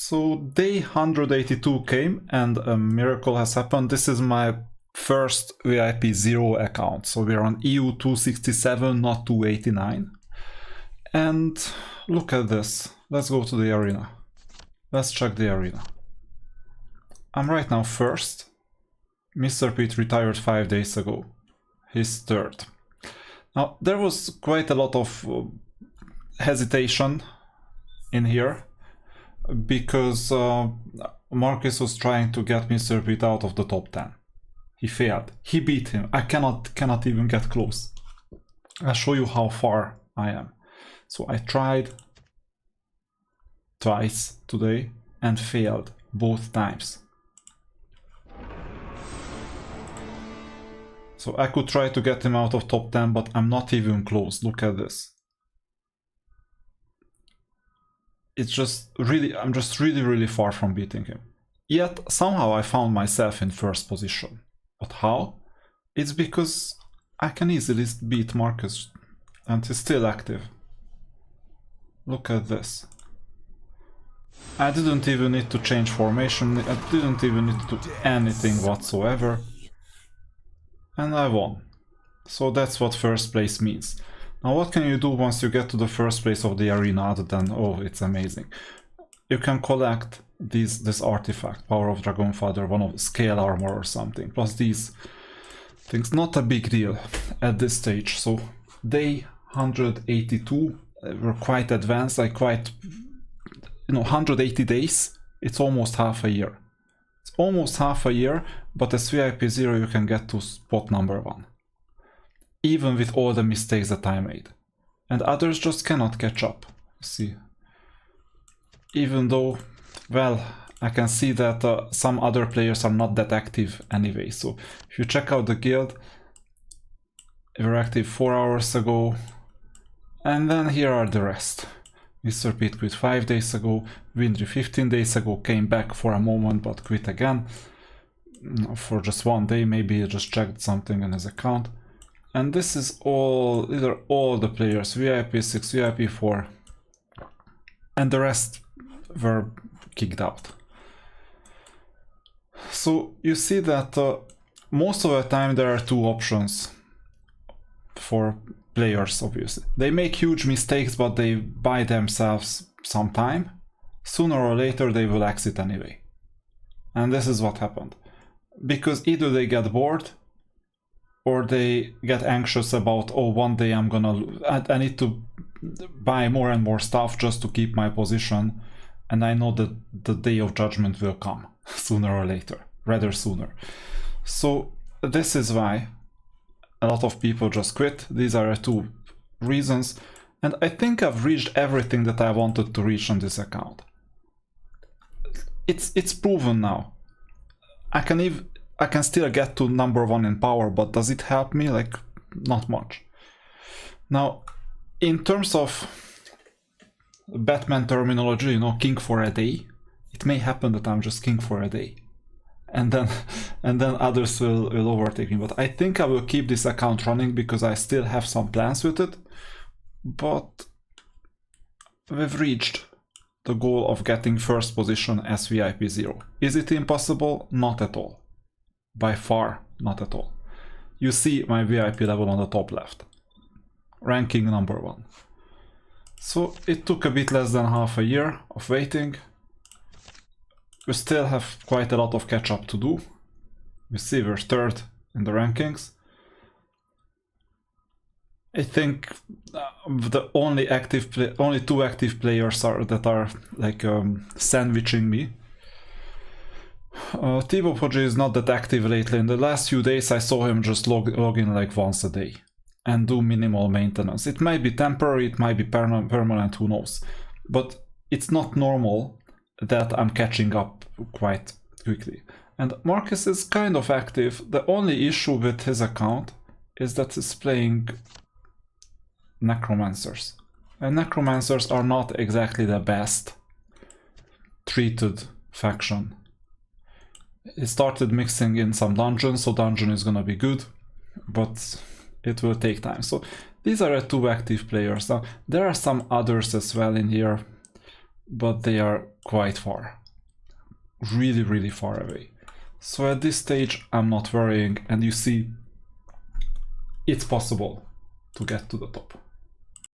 So day 182 came and a miracle has happened. This is my first VIP0 account. So we're on EU 267, not 289. And look at this. Let's go to the arena. Let's check the arena. I'm right now first. Mr. Pete retired 5 days ago. He's third. Now, there was quite a lot of hesitation in here because Marcus was trying to get Mr. Pete out of the top 10. He failed. He beat him. I cannot even get close. I'll show you how far I am. So I tried twice today and failed both times. So I could try to get him out of top 10, but I'm not even close. Look at this. It's just really, I'm just really far from beating him. Yet somehow I found myself in first position. But how? It's because I can easily beat Marcus and he's still active. Look at this. I didn't even need to change formation, I didn't even need to do anything whatsoever. And I won. So that's what first place means. Now what can you do once you get to the first place of the arena other than, oh, it's amazing. You can collect this artifact, Power of Dragonfather, one of scale armor or something, plus these things. Not a big deal at this stage. So day 182, we're quite advanced, like quite, 180 days, it's almost half a year. It's almost half a year, but as VIP0 you can get to spot number 1. Even with all the mistakes that I made. And others just cannot catch up. See. Even though, well, I can see that some other players are not that active anyway. So if you check out the guild, we were active 4 hours ago. And then here are the rest. Mr. Pete quit 5 days ago, Windry 15 days ago, came back for a moment but quit again. For just 1 day, maybe he just checked something on his account. And this is all, these are all the players, VIP6, VIP4. And the rest were kicked out. So you see that most of the time there are 2 options for players, obviously. They make huge mistakes, but they buy themselves some time. Sooner or later they will exit anyway. And this is what happened. Because either they get bored, or they get anxious about, oh, one day I need to buy more and more stuff just to keep my position, and I know that the day of judgment will come sooner or later, rather sooner. So this is why a lot of people just quit. These are 2 reasons, and I think I've reached everything that I wanted to reach on this account. It's proven now. I can still get to number 1 in power, but does it help me? Like, not much. Now, in terms of Batman terminology, king for a day, it may happen that I'm just king for a day. And then others will overtake me. But I think I will keep this account running because I still have some plans with it. But we've reached the goal of getting first position as VIP0. Is it impossible? Not at all. By far, not at all. You see my VIP level on the top left. Ranking number 1. So it took a bit less than half a year of waiting. We still have quite a lot of catch up to do. We see we're third in the rankings. I think the only 2 active players that are like sandwiching me. Thibaut Poggi is not that active lately. In the last few days I saw him just log in like once a day and do minimal maintenance. It might be temporary, it might be permanent, who knows. But it's not normal that I'm catching up quite quickly. And Marcus is kind of active. The only issue with his account is that he's playing Necromancers. And Necromancers are not exactly the best treated faction. He started mixing in some dungeons, so dungeon is gonna be good, but it will take time. So these are 2 active players. Now there are some others as well in here. but they are quite far. Really, really far away. So at this stage, I'm not worrying, and you see, it's possible to get to the top.